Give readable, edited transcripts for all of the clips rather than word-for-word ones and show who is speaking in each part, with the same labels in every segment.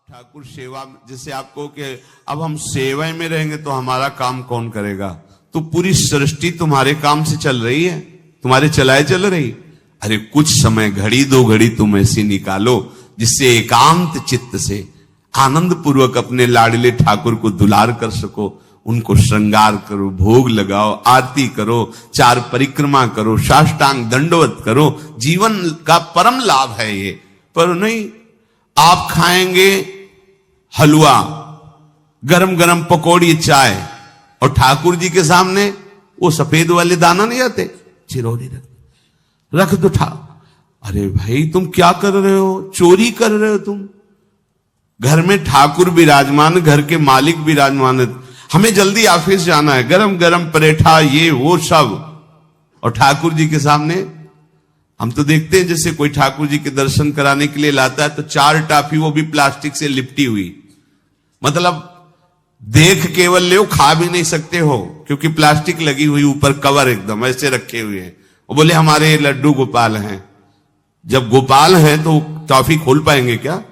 Speaker 1: ठाकुर सेवा, जैसे आपको कि अब हम सेवा में रहेंगे तो हमारा काम कौन करेगा? तो पूरी सृष्टि तुम्हारे काम से चल रही है, तुम्हारे चलाए चल रही। अरे कुछ समय, घड़ी दो घड़ी तुम ऐसी निकालो जिससे एकांत चित्त से आनंद पूर्वक अपने लाडले ठाकुर को दुलार कर सको। उनको श्रृंगार करो, भोग लगाओ, आरती करो, चार परिक्रमा करो, साष्टांग दंडवत करो। जीवन का परम लाभ है ये। पर नहीं, आप खाएंगे हलवा, गरम गरम पकौड़ी, चाय, और ठाकुर जी के सामने वो सफेद वाले दाना नहीं आते, चिरौरी रख दो अरे भाई तुम क्या कर रहे हो? चोरी कर रहे हो तुम। घर में ठाकुर विराजमान, घर के मालिक विराजमान, हमें जल्दी ऑफिस जाना है, गरम गरम परेठा ये वो सब, और ठाकुर जी के सामने। हम तो देखते हैं जैसे कोई ठाकुर जी के दर्शन कराने के लिए लाता है तो 4 टाफी, वो भी प्लास्टिक से लिपटी हुई, मतलब देख केवल ले, खा भी नहीं सकते हो क्योंकि प्लास्टिक लगी हुई, ऊपर कवर एकदम ऐसे रखे हुए हैं। वो बोले हमारे लड्डू गोपाल हैं। जब गोपाल हैं तो टॉफी खोल पाएंगे क्या?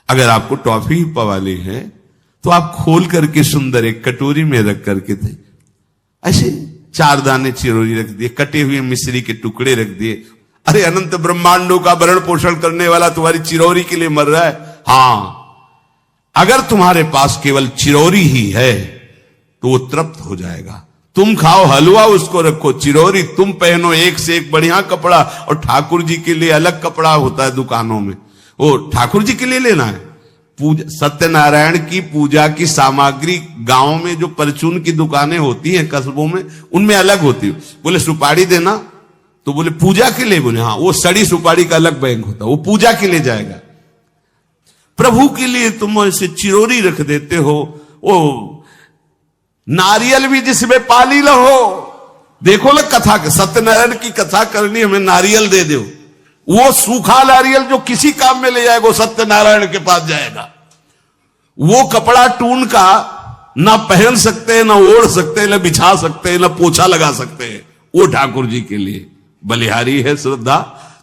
Speaker 1: अगर आपको टॉफी ही पवाली है तो आप खोल करके सुंदर एक कटोरी में रख करके थे, ऐसे 4 दाने चिरौरी रख दिए, कटे हुए मिश्री के टुकड़े रख दिए। अरे अनंत ब्रह्मांडों का भरण पोषण करने वाला तुम्हारी चिरौरी के लिए मर रहा है। हाँ, अगर तुम्हारे पास केवल चिरौरी ही है तो वो तृप्त हो जाएगा। तुम खाओ हलवा, उसको रखो चिरौरी, तुम पहनो एक से एक बढ़िया कपड़ा, और ठाकुर जी के लिए अलग कपड़ा होता है दुकानों में, वो ठाकुर जी के लिए लेना है। पूजा, सत्यनारायण की पूजा की सामग्री गांव में जो परचून की दुकानें होती हैं कस्बों में, उनमें अलग होती है। बोले सुपारी देना, तो बोले पूजा के लिए, बोले हाँ, वो सड़ी सुपारी का अलग बैंक होता है, वो पूजा के लिए जाएगा। प्रभु के लिए तुम ऐसे चिरौरी रख देते हो। वो नारियल भी जिसमें पाली लो, देखो ना कथा, सत्यनारायण की कथा करनी, हमें नारियल दे दो। वो सूखा नारियल जो किसी काम में ले जाएगा, सत्यनारायण के पास जाएगा। वो कपड़ा टून का ना पहन सकते हैं, ना ओढ़ सकते हैं, ना बिछा सकते हैं, ना पोछा लगा सकते हैं, वो ठाकुर जी के लिए बलिहारी है श्रद्धा।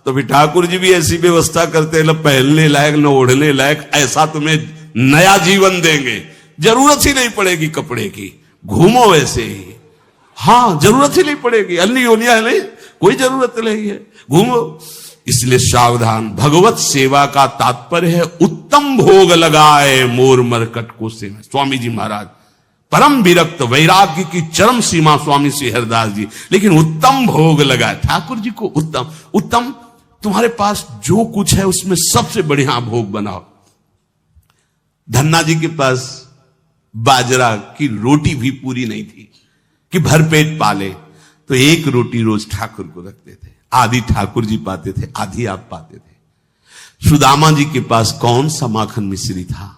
Speaker 1: तो भी ठाकुर जी भी ऐसी व्यवस्था करते हैं, ना पहनने लायक ना ओढ़ने लायक, ऐसा तुम्हें नया जीवन देंगे, जरूरत ही नहीं पड़ेगी कपड़े की, घूमो वैसे ही। हाँ, जरूरत ही नहीं पड़ेगी, अन्य योनिया नहीं, कोई जरूरत नहीं है, घूमो। इसलिए सावधान। भगवत सेवा का तात्पर्य है उत्तम भोग लगाए मोर मरकट को सेवा। स्वामी जी महाराज परम विरक्त, वैराग्य की चरम सीमा स्वामी श्री हरिदास जी, लेकिन उत्तम भोग लगाए ठाकुर जी को। उत्तम उत्तम, तुम्हारे पास जो कुछ है उसमें सबसे बढ़िया भोग बनाओ। धन्ना जी के पास बाजरा की रोटी भी पूरी नहीं थी कि भरपेट पाले, तो 1 रोटी रोज ठाकुर को रखते थे। आधी ठाकुर जी पाते थे, आधी आप पाते थे। सुदामा जी के पास कौन सा माखन मिश्री था?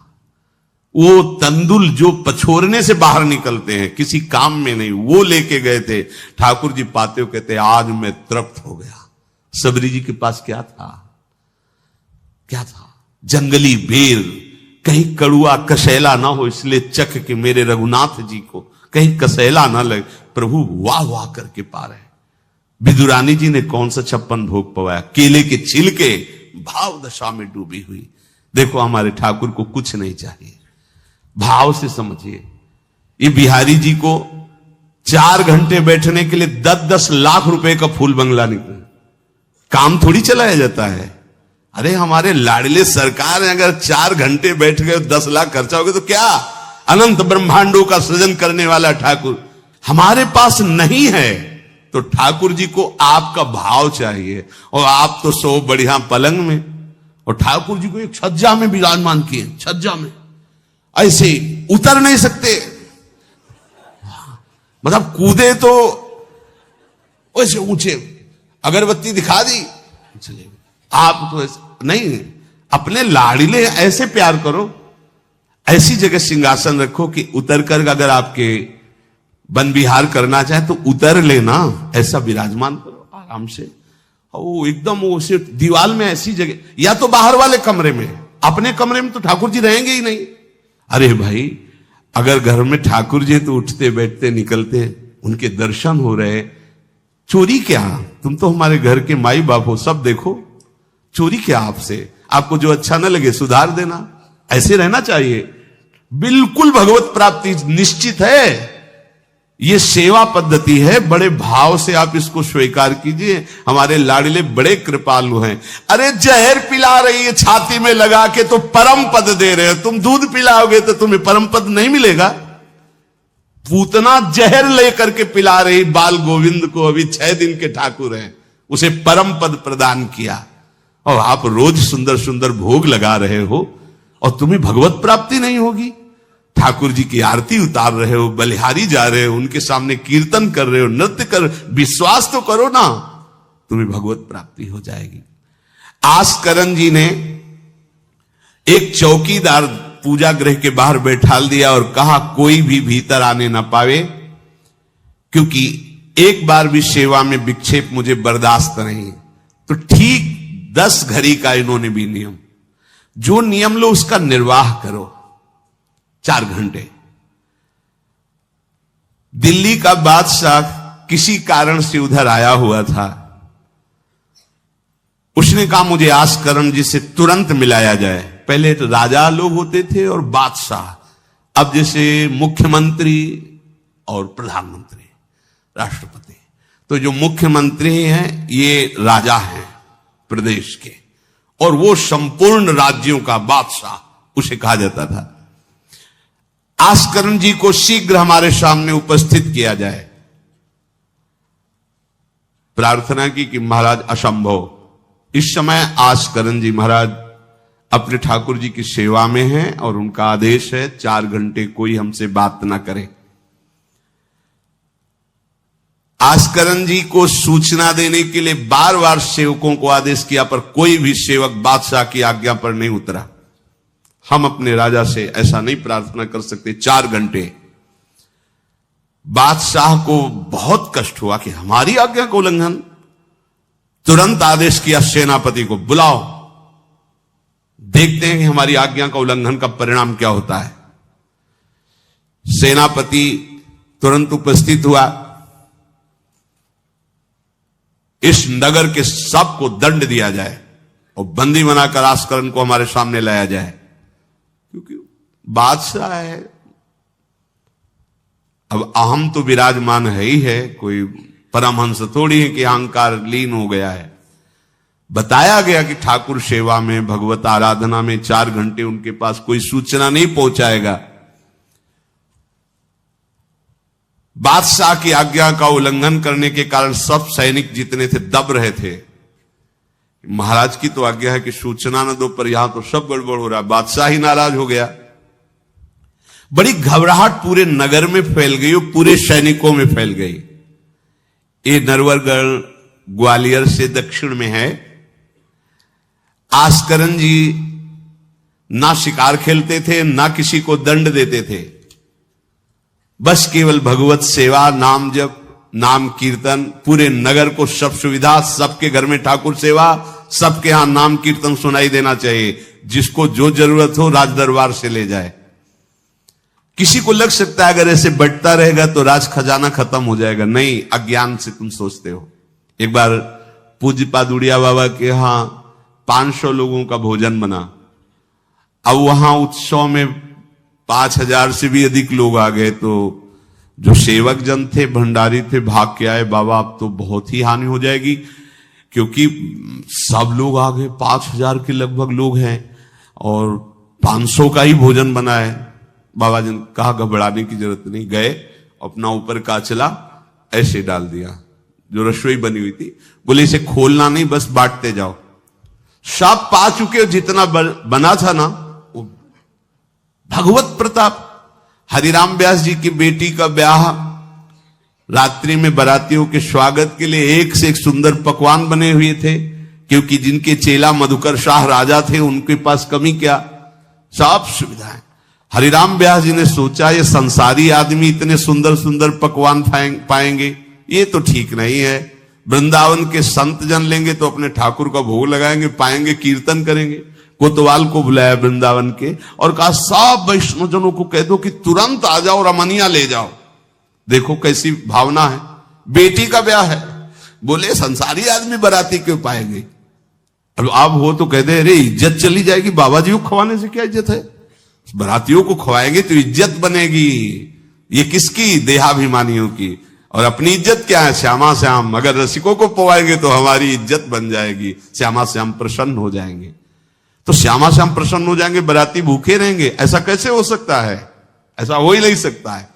Speaker 1: वो तंदुल जो पछोरने से बाहर निकलते हैं, किसी काम में नहीं, वो लेके गए थे। ठाकुर जी पाते हो कहते आज मैं तृप्त हो गया। सबरी जी के पास क्या था? क्या था? जंगली बेर, कहीं कड़ुआ कसैला ना हो, इसलिए चख के मेरे रघुनाथ जी को कहीं कसैला ना लगे। प्रभु वाह वाह करके पा रहे। विदुरानी जी ने कौन सा 56 भोग पवाया? केले के छिलके, भाव दशा में डूबी हुई। देखो हमारे ठाकुर को कुछ नहीं चाहिए, भाव से समझिए। ये बिहारी जी को 4 घंटे बैठने के लिए 10-10 लाख रुपए का फूल बंगला निकला, काम थोड़ी चलाया जाता है। अरे हमारे लाडले सरकार है, अगर 4 घंटे बैठ गए 10 लाख खर्चा हो गया तो क्या? अनंत ब्रह्मांडों का सृजन करने वाला ठाकुर हमारे पास नहीं है, तो ठाकुर जी को आपका भाव चाहिए। और आप तो सो बढ़िया पलंग में, और ठाकुर जी को एक छज्जा में विराजमान किए, छज्जा में ऐसे उतर नहीं सकते, मतलब कूदे तो वैसे ऊंचे, अगरबत्ती दिखा दी चले। आप तो ऐसे नहीं, अपने लाडले ऐसे प्यार करो, ऐसी जगह सिंहासन रखो कि उतर कर अगर आपके वन विहार करना चाहे तो उतर लेना, ऐसा विराजमान करो आराम से। वो एकदम उसे दीवाल में ऐसी जगह, या तो बाहर वाले कमरे में, अपने कमरे में तो ठाकुर जी रहेंगे ही नहीं। अरे भाई, अगर घर में ठाकुर जी तो उठते बैठते निकलते, उनके दर्शन हो रहे, चोरी क्या? तुम तो हमारे घर के माई बाप हो, सब देखो, चोरी क्या आपसे? आपको जो अच्छा ना लगे सुधार देना, ऐसे रहना चाहिए। बिल्कुल भगवत प्राप्ति निश्चित है। ये सेवा पद्धति है, बड़े भाव से आप इसको स्वीकार कीजिए। हमारे लाडले बड़े कृपालु हैं। अरे जहर पिला रही है छाती में लगा के तो परम पद दे रहे हो। तुम दूध पिलाओगे तो तुम्हें परम पद नहीं मिलेगा। पूतना जहर लेकर के पिला रही बाल गोविंद को, अभी 6 दिन के ठाकुर हैं, उसे परम पद प्रदान किया। और आप रोज सुंदर सुंदर भोग लगा रहे हो और तुम्हें भगवत प्राप्ति नहीं होगी। ठाकुर जी की आरती उतार रहे हो, बलिहारी जा रहे हो, उनके सामने कीर्तन कर रहे हो, नृत्य कर, विश्वास तो करो ना, तुम्हें भगवत प्राप्ति हो जाएगी। आस्करण जी ने एक चौकीदार पूजा गृह के बाहर बैठाल दिया और कहा कोई भी भीतर आने ना पावे, क्योंकि एक बार भी सेवा में विक्षेप मुझे बर्दाश्त नहीं। तो ठीक 10 घड़ी का इन्होंने भी नियम, जो नियम लो उसका निर्वाह करो। 4 घंटे। दिल्ली का बादशाह किसी कारण से उधर आया हुआ था। उसने कहा मुझे आस्करण जी से तुरंत मिलाया जाए। पहले तो राजा लोग होते थे और बादशाह, अब जैसे मुख्यमंत्री और प्रधानमंत्री, राष्ट्रपति। तो जो मुख्यमंत्री हैं ये राजा हैं प्रदेश के, और वो संपूर्ण राज्यों का बादशाह उसे कहा जाता था। आस्करण जी को शीघ्र हमारे सामने उपस्थित किया जाए। प्रार्थना की कि महाराज असंभव, इस समय आस्करण जी महाराज अपने ठाकुर जी की सेवा में हैं और उनका आदेश है 4 घंटे कोई हमसे बात ना करे। आस्करण जी को सूचना देने के लिए बार बार सेवकों को आदेश किया, पर कोई भी सेवक बादशाह की आज्ञा पर नहीं उतरा। हम अपने राजा से ऐसा नहीं प्रार्थना कर सकते। 4 घंटे। बादशाह को बहुत कष्ट हुआ कि हमारी आज्ञा का उल्लंघन। तुरंत आदेश किया सेनापति को, बुलाओ, देखते हैं कि हमारी आज्ञा का उल्लंघन का परिणाम क्या होता है। सेनापति तुरंत उपस्थित हुआ। इस नगर के सबको दंड दिया जाए और बंदी बनाकर आस्करण को हमारे सामने लाया जाए, क्योंकि बादशाह है। अब अहम तो विराजमान है ही है, कोई परमहंस थोड़ी है कि अहंकार लीन हो गया है। बताया गया कि ठाकुर सेवा में, भगवत आराधना में 4 घंटे उनके पास कोई सूचना नहीं पहुंचाएगा। बादशाह की आज्ञा का उल्लंघन करने के कारण सब सैनिक जितने थे दब रहे थे। महाराज की तो आज्ञा है कि सूचना न दो, पर यहां तो सब गड़बड़ हो रहा। बादशाह ही नाराज हो गया। बड़ी घबराहट पूरे नगर में फैल गई और पूरे सैनिकों में फैल गई। ये नरवरगढ़ ग्वालियर से दक्षिण में है। आस्करण जी ना शिकार खेलते थे, ना किसी को दंड देते थे, बस केवल भगवत सेवा, नाम जप, नाम कीर्तन। पूरे नगर को सब सुविधा, सबके घर में ठाकुर सेवा, सबके यहां नाम कीर्तन सुनाई देना चाहिए। जिसको जो जरूरत हो राज दरबार से ले जाए। किसी को लग सकता है अगर ऐसे बढ़ता रहेगा तो राज खजाना खत्म हो जाएगा। नहीं, अज्ञान से तुम सोचते हो। एक बार पूज्य पादुड़िया बाबा के यहां 500 लोगों का भोजन बना। अब वहां उत्सव में 5000 से भी अधिक लोग आ गए। तो जो सेवक जन थे, भंडारी थे, भाग के आए, बाबा अब तो बहुत ही हानि हो जाएगी, क्योंकि सब लोग आ गए। 5000 के लगभग लोग हैं और 500 का ही भोजन बना है। बाबा जी ने कहा घबराने की जरूरत नहीं। गए, अपना ऊपर का चला ऐसे डाल दिया जो रसोई बनी हुई थी। बोले इसे खोलना नहीं, बस बांटते जाओ। सब पा चुके, जितना बना था ना। भगवत प्रताप। हरिराम व्यास जी की बेटी का ब्याह, रात्रि में बारातियों के स्वागत के लिए एक से एक सुंदर पकवान बने हुए थे, क्योंकि जिनके चेला मधुकर शाह राजा थे उनके पास कमी क्या, सब सुविधाएं। हरिराम व्यास जी ने सोचा ये संसारी आदमी इतने सुंदर सुंदर पकवान पाएंगे, ये तो ठीक नहीं है। वृंदावन के संत जन लेंगे तो अपने ठाकुर का भोग लगाएंगे, पाएंगे, कीर्तन करेंगे। कोतवाल को बुलाया वृंदावन के और कहा सब वैष्णव जनों को कह दो कि तुरंत आ जाओ, रमनिया ले जाओ। देखो कैसी भावना है, बेटी का ब्याह है। बोले संसारी आदमी बराती क्यों पाएंगे। अब आप हो तो कहते अरे इज्जत चली जाएगी, बाबा जी को खवाने से क्या इज्जत है। बरातियों को खवाएंगे तो इज्जत बनेगी। ये किसकी? देहाभिमानियों की। और अपनी इज्जत क्या है? श्यामा श्याम। अगर रसिकों को पवाएंगे तो हमारी इज्जत बन जाएगी, श्यामा श्याम प्रसन्न हो जाएंगे। तो श्यामा श्याम प्रसन्न हो जाएंगे, बराती भूखे रहेंगे? ऐसा कैसे हो सकता है? ऐसा हो ही नहीं सकता है।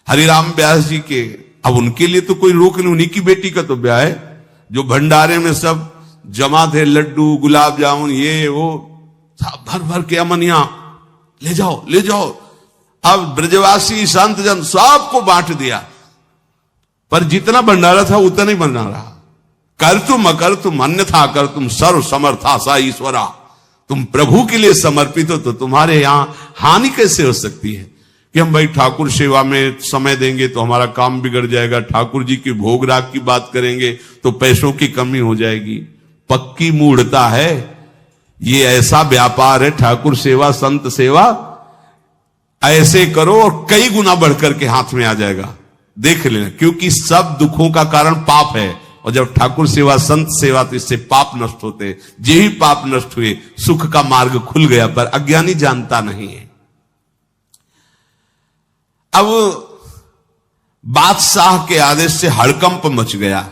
Speaker 1: हरिराम व्यास जी के, अब उनके लिए तो कोई रोक नहीं, उन्हीं की बेटी का तो ब्याह है। जो भंडारे में सब जमा थे, लड्डू गुलाब जामुन ये वो भर भर के अमनिया, ले जाओ ले जाओ। अब ब्रजवासी संत जन सबको बांट दिया, पर जितना भंडारा था उतना ही भंडारा। कर तुम अकर तुम अन्यथा कर तुम सर्व समर्था सा ईश्वरा। तुम प्रभु के लिए समर्पित हो तो तुम्हारे यहां हानि कैसे हो सकती है कि हम भाई ठाकुर सेवा में समय देंगे तो हमारा काम बिगड़ जाएगा, ठाकुर जी की भोग राग की बात करेंगे तो पैसों की कमी हो जाएगी। पक्की मूढ़ता है ये, ऐसा व्यापार है ठाकुर सेवा संत सेवा। ऐसे करो और कई गुना बढ़कर के हाथ में आ जाएगा, देख लेना। क्योंकि सब दुखों का कारण पाप है, और जब ठाकुर सेवा संत सेवा तो इससे पाप नष्ट होते। जे ही पाप नष्ट हुए सुख का मार्ग खुल गया, पर अज्ञानी जानता नहीं है। अब बादशाह के आदेश से हड़कंप मच गया।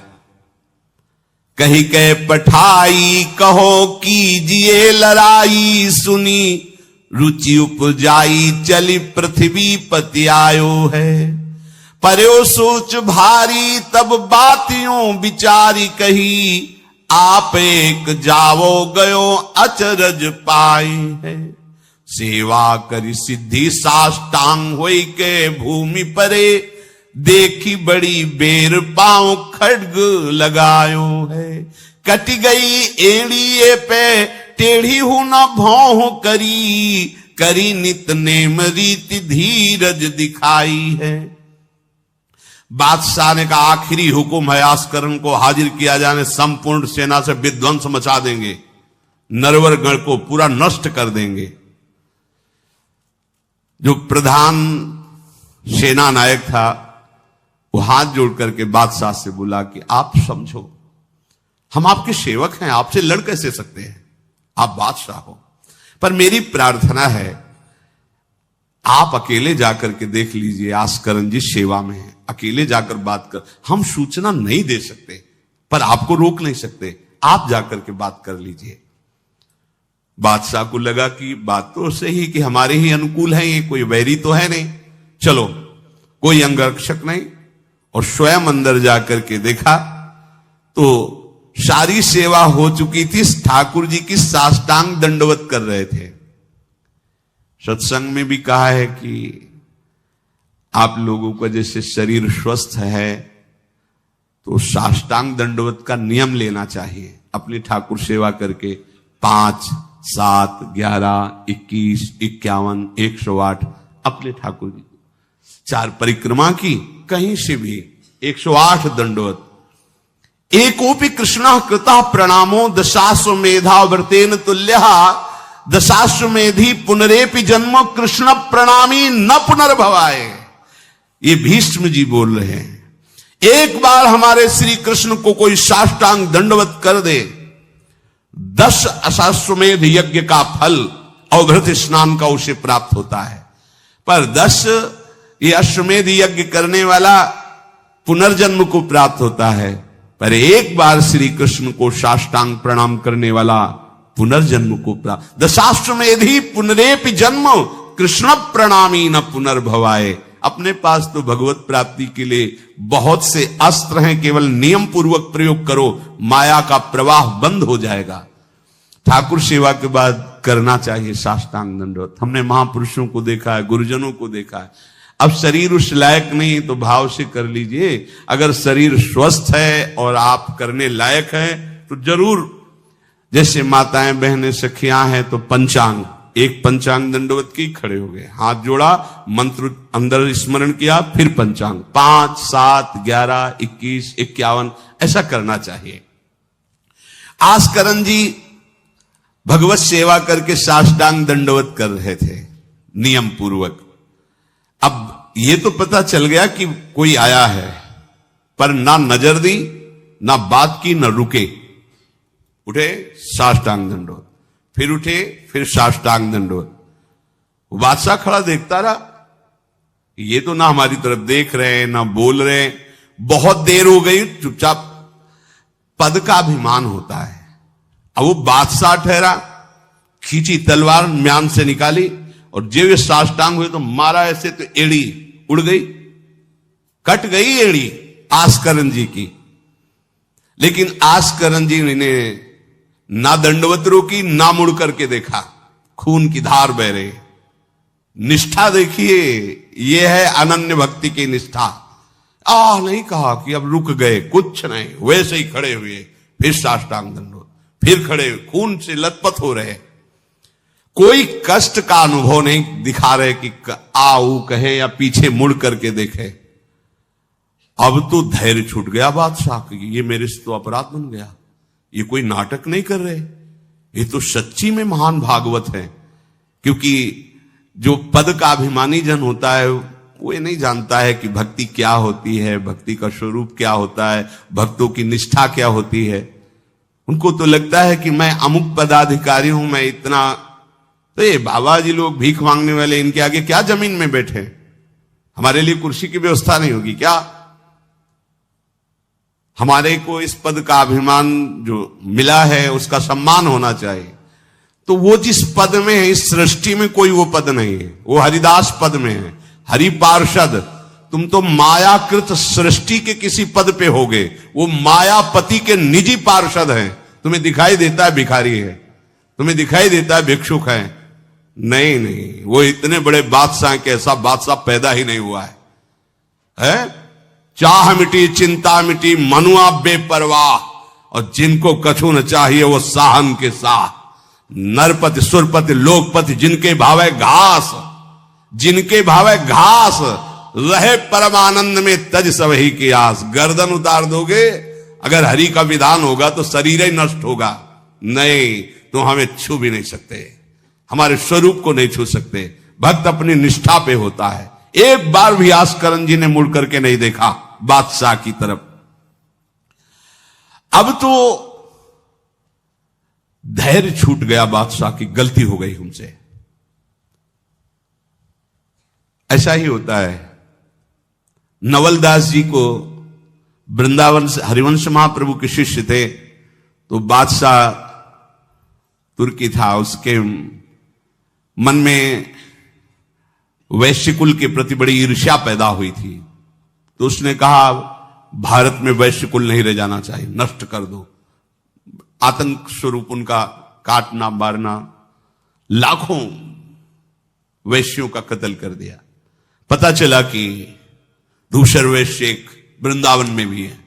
Speaker 1: कही कह पठाई कहो कीजिए लड़ाई, सुनी रुचि उपजाई चली पृथ्वी पति आयो है। पर्यो सोच भारी तब बातियों विचारी कही, आप एक जावो गयो अचरज पाई है। सेवा करी सिद्धि साष्टांग होई के भूमि परे, देखी बड़ी बेर पांव खड्ग लगायो है। कट गई एड़िए पे टेढ़ी हूं न भौं करी, करी नित नेम रीति धीरज दिखाई है। बादशाह ने कहा आखिरी हुक्म है, आस्करण को हाजिर किया जाने, संपूर्ण सेना से विध्वंस मचा देंगे, नरवर गण को पूरा नष्ट कर देंगे। जो प्रधान सेना नायक था वो हाथ जोड़ करके बादशाह से बोला कि आप समझो, हम आपके सेवक हैं, आपसे लड़ कैसे सकते हैं? आप बादशाह हो, पर मेरी प्रार्थना है आप अकेले जाकर के देख लीजिए, आस्करण जी सेवा में है, अकेले जाकर बात कर। हम सूचना नहीं दे सकते पर आपको रोक नहीं सकते, आप जाकर के बात कर लीजिए। बादशाह को लगा कि बात तो सही कि हमारे ही अनुकूल है, ये कोई वैरी तो है नहीं, चलो कोई अंगरक्षक नहीं। और स्वयं अंदर जाकर के देखा तो सारी सेवा हो चुकी थी, ठाकुर जी की साष्टांग दंडवत कर रहे थे। सत्संग में भी कहा है कि आप लोगों का जैसे शरीर स्वस्थ है तो साष्टांग दंडवत का नियम लेना चाहिए। अपनी ठाकुर सेवा करके 5, 7, 11, 21, 51, 108 अपने ठाकुर जी को 4 परिक्रमा की, कहीं से भी 108 दंडवत। एकोपि कृष्ण कृता प्रणामो दशाश्वमेधा व्रतेन तुल्यः, दशाश्वमेधी पुनरेपि जन्म कृष्ण प्रणामी न पुनर्भवाय। ये भीष्म जी बोल रहे हैं, एक बार हमारे श्री कृष्ण को कोई साष्टांग दंडवत कर दे, 10 अश्वमेध यज्ञ का फल अवभृत स्नान का उसे प्राप्त होता है। पर 10 ये अश्वमेध यज्ञ करने वाला पुनर्जन्म को प्राप्त होता है, पर एक बार श्री कृष्ण को साष्टांग प्रणाम करने वाला पुनर्जन्म को प्राप्त। दशाश्वमेधी पुनरेपि जन्म कृष्ण प्रणामी न पुनर्भवाए। अपने पास तो भगवत प्राप्ति के लिए बहुत से अस्त्र हैं, केवल नियम पूर्वक प्रयोग करो, माया का प्रवाह बंद हो जाएगा। ठाकुर सेवा के बाद करना चाहिए साष्टांग दंडवत। हमने महापुरुषों को देखा है, गुरुजनों को देखा है। अब शरीर उस लायक नहीं तो भाव से कर लीजिए। अगर शरीर स्वस्थ है और आप करने लायक हैं तो जरूर, जैसे माताएं बहनें सखियां हैं तो पंचांग, एक पंचांग दंडवत की खड़े हो गए, हाथ जोड़ा, मंत्र अंदर स्मरण किया, फिर पंचांग 5, 7, 11, 21, 51 ऐसा करना चाहिए। आस्करण जी भगवत सेवा करके साष्टांग दंडवत कर रहे थे नियम पूर्वक। अब ये तो पता चल गया कि कोई आया है, पर ना नजर दी, ना बात की, ना रुके, उठे साष्टांग दंडवत, फिर उठे, फिर साष्टांग दंडवत। वो बादशाह खड़ा देखता रहा, ये तो ना हमारी तरफ देख रहे हैं ना बोल रहे हैं। बहुत देर हो गई, चुपचाप। पद का अभिमान होता है। अब वो बादशाह ठहरा, खींची तलवार, म्यान से निकाली और जब वे साष्टांग हुए तो मारा ऐसे, तो एड़ी उड़ गई, कट गई एड़ी आस्करन जी की। लेकिन आस्करन जी ने ना दंडवत रोकी, ना मुड़ करके देखा, खून की धार बह रही। निष्ठा देखिए, यह है अनन्य भक्ति की निष्ठा। नहीं कहा कि अब रुक गए, कुछ नहीं, वैसे ही खड़े हुए, फिर साष्टांग दंडवत, फिर खड़े, खून से लथपथ हो रहे। कोई कष्ट का अनुभव नहीं दिखा रहे कि आओ कहे या पीछे मुड़ करके देखे। अब तो धैर्य छूट गया बादशाह की, ये मेरे से तो अपराध बन गया, ये कोई नाटक नहीं कर रहे, ये तो सच्ची में महान भागवत है। क्योंकि जो पद का अभिमानी जन होता है वो ये नहीं जानता है कि भक्ति क्या होती है, भक्ति का स्वरूप क्या होता है, भक्तों की निष्ठा क्या होती है। उनको तो लगता है कि मैं अमुक पदाधिकारी हूं, मैं इतना, तो ये बाबा जी लोग भीख मांगने वाले, इनके आगे क्या जमीन में बैठे, हमारे लिए कुर्सी की व्यवस्था नहीं होगी क्या? हमारे को इस पद का अभिमान जो मिला है उसका सम्मान होना चाहिए। तो वो जिस पद में है, इस सृष्टि में कोई वो पद नहीं है, वो हरिदास पद में है, हरि पार्षद। तुम तो मायाकृत सृष्टि के किसी पद पे होगे, वो मायापति के निजी पार्षद हैं। तुम्हें दिखाई देता है भिखारी है, तुम्हें दिखाई देता है भिक्षुक है, नहीं नहीं, वो इतने बड़े बादशाह के ऐसा बादशाह पैदा ही नहीं हुआ है? चाह मिटी चिंता मिटी, मनुआ बेपरवाह, और जिनको कछु न चाहिए वो साहन के साह। नरपति सुरपति लोकपति, जिनके भावे घास, जिनके भावे घास, रहे परमानंद में तज सबही की आस। गर्दन उतार दोगे, अगर हरि का विधान होगा तो शरीर ही नष्ट होगा, नहीं तो हमें छू भी नहीं सकते, हमारे स्वरूप को नहीं छू सकते। भक्त अपनी निष्ठा पे होता है। एक बार भी आस्करन जी ने मुड़ करके नहीं देखा बादशाह की तरफ। अब तो धैर्य छूट गया बादशाह की, गलती हो गई हमसे। ऐसा ही होता है। नवलदास जी को वृंदावन से हरिवंश महाप्रभु के शिष्य थे, तो बादशाह तुर्की था, उसके मन में वैश्यकुल के प्रति बड़ी ईर्ष्या पैदा हुई थी। तो उसने कहा भारत में वैश्यकुल नहीं रह जाना चाहिए, नष्ट कर दो। आतंक स्वरूप उनका काटना मारना, लाखों वैश्यों का कत्ल कर दिया। पता चला कि दूसर वैश्य एक वृंदावन में भी है।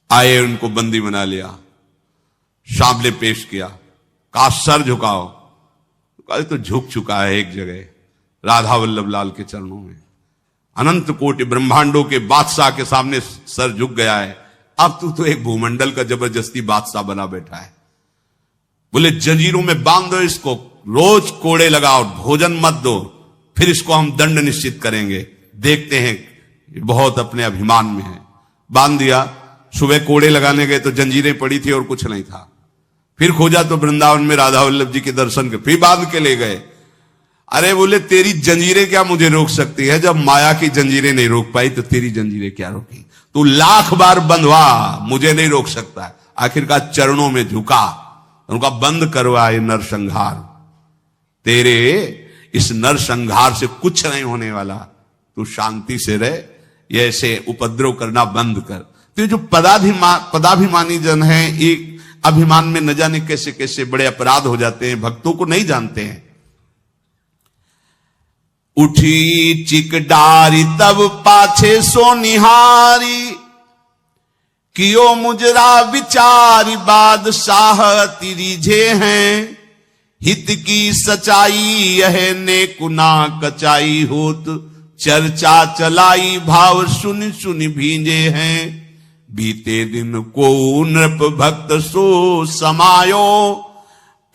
Speaker 1: आए, उनको बंदी बना लिया, सामने पेश किया, कहा सर झुकाओ। कहा तो झुक चुका है एक जगह, राधा वल्लभ लाल के चरणों में। अनंत कोटि ब्रह्मांडों के बादशाह के सामने सर झुक गया है। अब तू तो एक भूमंडल का जबरदस्ती बादशाह बना बैठा है। बोले जंजीरों में बांध दो इसको, रोज कोड़े लगाओ, भोजन मत दो, फिर इसको हम दंड निश्चित करेंगे, देखते हैं, बहुत अपने अभिमान में है। बांध दिया। सुबह कोड़े लगाने गए तो जंजीरें पड़ी थी और कुछ नहीं था। फिर खोजा तो वृंदावन में राधा वल्लभ जी के दर्शन के, फिर बांध के ले गए। अरे बोले तेरी जंजीरें क्या मुझे रोक सकती है? जब माया की जंजीरें नहीं रोक पाई तो तेरी जंजीरें क्या रोकी? तू लाख बार बंधवा, मुझे नहीं रोक सकता। आखिरकार चरणों में झुका, उनका बंद करवा ये नरसंहार। तेरे इस नरसंहार से कुछ नहीं होने वाला, तू शांति से रह, ये ऐसे उपद्रव करना बंद कर। तो जो पदाभिमानी जन है, एक अभिमान में न जाने कैसे कैसे बड़े अपराध हो जाते हैं, भक्तों को नहीं जानते हैं। उठी चिक डारी तब पाछे सो निहारी, कियो मुजरा विचारी बादशाह तिरिझे हैं। हित की सचाई यह ने कुना कचाई होत, चर्चा चलाई भाव सुन सुन भींजे हैं। बीते दिन को नृप भक्त सो समायो,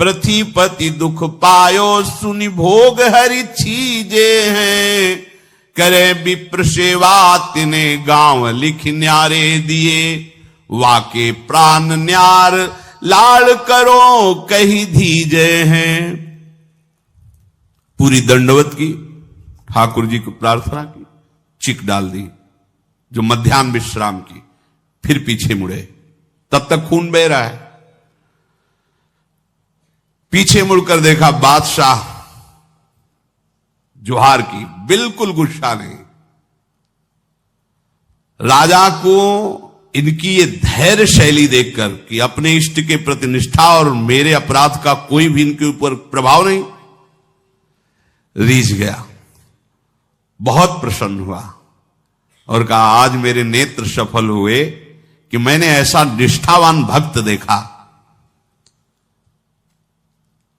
Speaker 1: पृथ्वीपति दुख पायो सुनि भोग हरि छीजे हैं। करे विप्र सेवा तिने गांव लिख न्यारे दिए, वाके प्राण न्यार लाड़ करो कही धीजे हैं। पूरी दंडवत की, ठाकुर जी को प्रार्थना की, चिक डाल दी, जो मध्याह्न विश्राम की, फिर पीछे मुड़े। तब तक खून बह रहा है। पीछे मुड़कर देखा, बादशाह जोहार की, बिल्कुल गुस्सा नहीं। राजा को इनकी ये धैर्य शैली देखकर कि अपने इष्ट के प्रति निष्ठा और मेरे अपराध का कोई भी इनके ऊपर प्रभाव नहीं, रीझ गया, बहुत प्रसन्न हुआ और कहा, आज मेरे नेत्र सफल हुए कि मैंने ऐसा निष्ठावान भक्त देखा।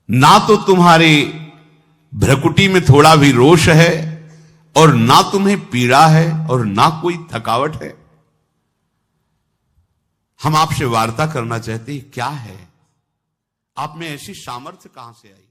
Speaker 1: ना तो तुम्हारी भ्रकुटी में थोड़ा भी रोष है और ना तुम्हें पीड़ा है और ना कोई थकावट है। हम आपसे वार्ता करना चाहते हैं, क्या है आप में ऐसी सामर्थ्य कहां से आई?